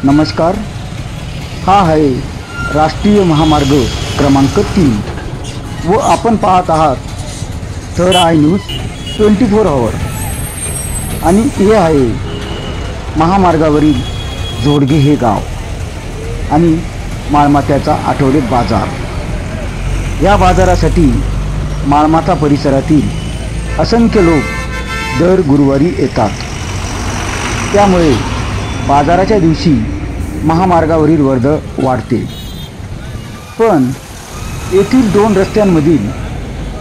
नमस्कार। हा आहे राष्ट्रीय महामार्ग क्रमांक 3 व आपण पाहत आहात तर आय न्यूज 24 आवर आणि हे आहे महामार्गावरील जोडगे हे गाव आणि माळमाथ्याचा आठवडे बाजार। या बाजारासाठी माळमाथा परिसरातील असंख्य लोक दर गुरुवारी येतात। त्यामुळे बाजाराच्या दिवशी महामार्गावरील वर्दळ वाढते। पण येथील दोन रस्त्यांमधील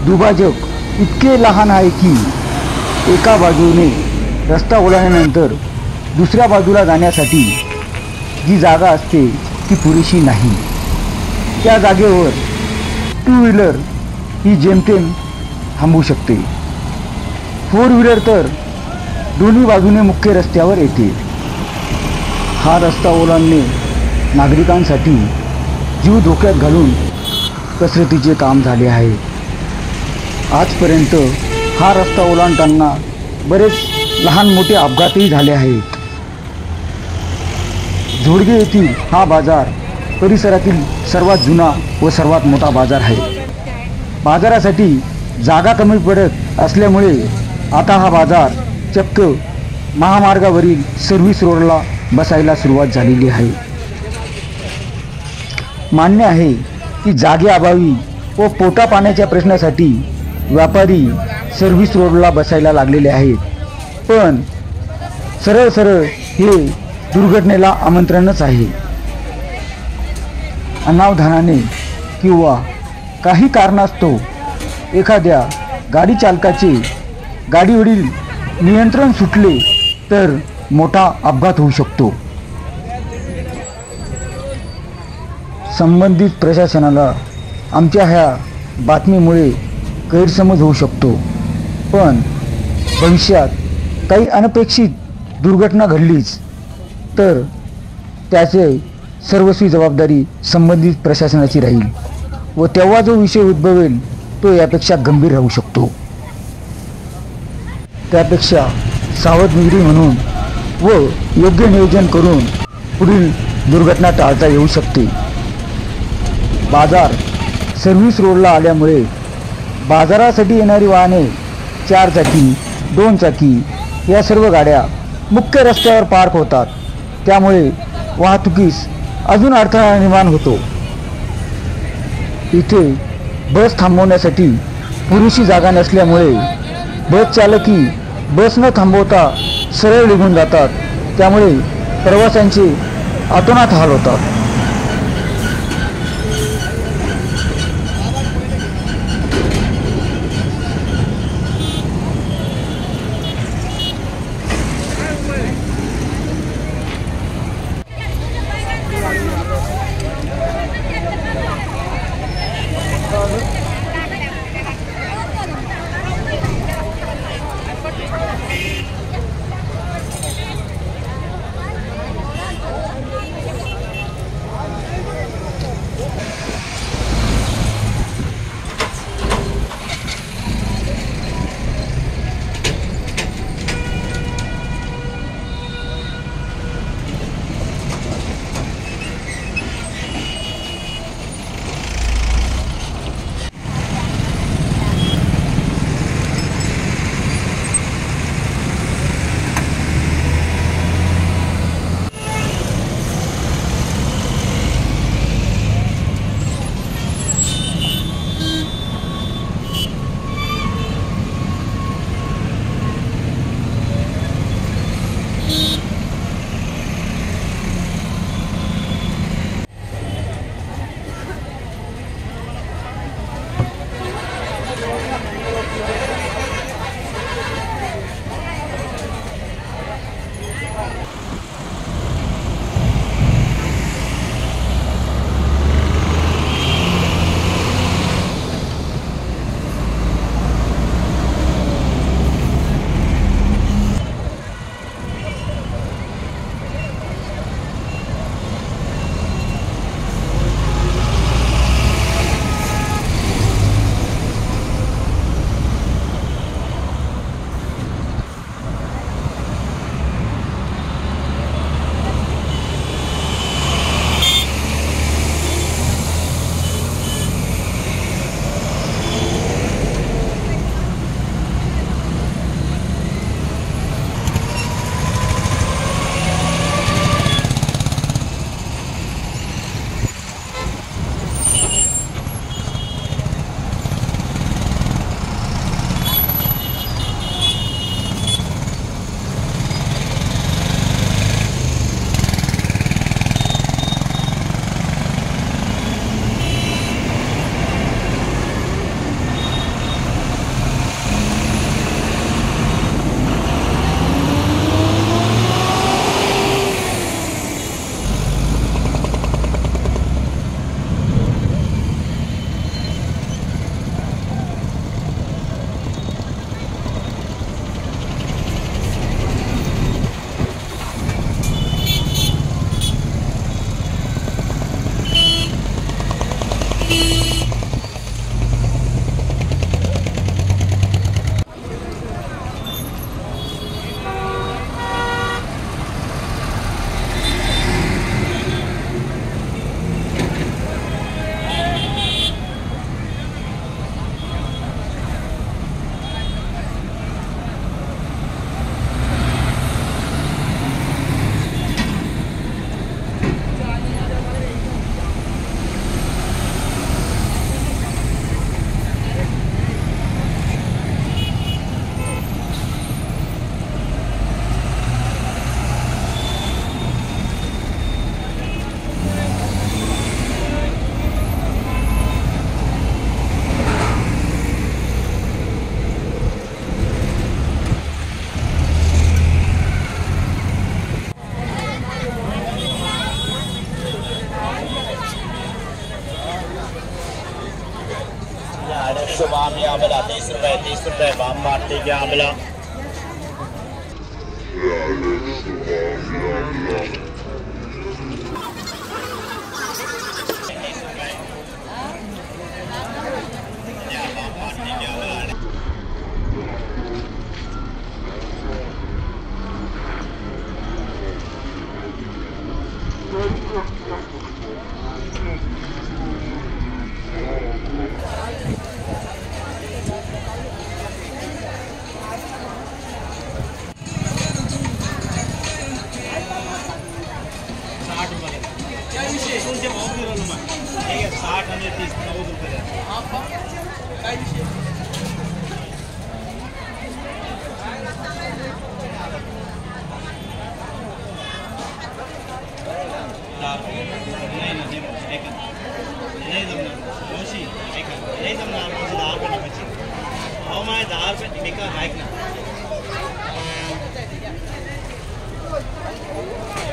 दुभाजक इतके लहान आहे की एका बाजूने रस्ता ओलांडल्यानंतर दुसऱ्या बाजूला जाण्यासाठी जी जागा असते ती पुरेशी नाही। त्या जागेवर टू व्हीलर ही जेमतेम थांबू शकते, फोर व्हीलर तर दोन्ही बाजूने मुख्य रस्त्यावर येते। हा रस्ता ओलांडणे नागरिकांसाठी जीव धोक्यात घालून कसरतीचे काम झाले आहे। आजपर्यंत हा रस्ता ओलांडताना बरेच लहान मोठे अपघातही झाले आहेत। जोडगे येथील हा बाजार परिसरातील सर्वात जुना व सर्वात मोठा बाजार आहे। बाजारासाठी जागा कमी पडत असल्यामुळे आता हा बाजार चक्क महामार्गावरील सर्व्हिस रोडला बसायला सुरुवात झालेली आहे। मान्य आहे की जागेअभावी व पोटा पाण्याच्या प्रश्नासाठी व्यापारी सर्व्हिस रोडला बसायला लागलेले आहेत, पण सरळ सरळ हे दुर्घटनेला आमंत्रणच आहे। अनावधानाने किंवा काही कारणास्तव एखाद्या गाडी चालकाचे गाडीवरील नियंत्रण सुटले तर मोठा अपघात होऊ शकतो। संबंधित प्रशासनाला आमच्या ह्या बातमीमुळे गैरसमज होऊ शकतो, पण भविष्यात काही अनपेक्षित दुर्घटना घडलीच तर त्याचे सर्वस्वी जबाबदारी संबंधित प्रशासनाची राहील व तेव्हा जो विषय उद्भवेल तो यापेक्षा गंभीर राहू शकतो। त्यापेक्षा सावधगिरी म्हणून व योग्य नियोजन करून पुढील दुर्घटना टाळता येऊ शकते। बाजार सर्व्हिस रोडला आल्यामुळे बाजारासाठी येणारी वाहने 4 चाकी 2 चाकी या सर्व गाड्या मुख्य रस्त्यावर पार्क होतात। त्यामुळे वाहतुकीस अजून अडथळा निर्माण होतो। इथे बस थांबवण्यासाठी पुरेशी जागा नसल्यामुळे बस चालकही बस न थांबवता सरळ निघून जातात। त्यामुळे प्रवाशांचे अतोनात हाल होतात। 100 वाम ये आंवला 30 रुपए वाम मारते क्या आंवला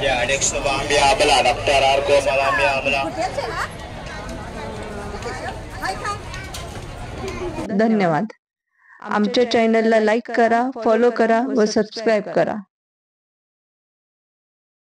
या 100 वाम ये आंवला डॉक्टर आर को वाम ये आंवला धन्यवाद. आमच्या चॅनलला लाईक करा, फॉलो करा व सबस्क्राईब करा.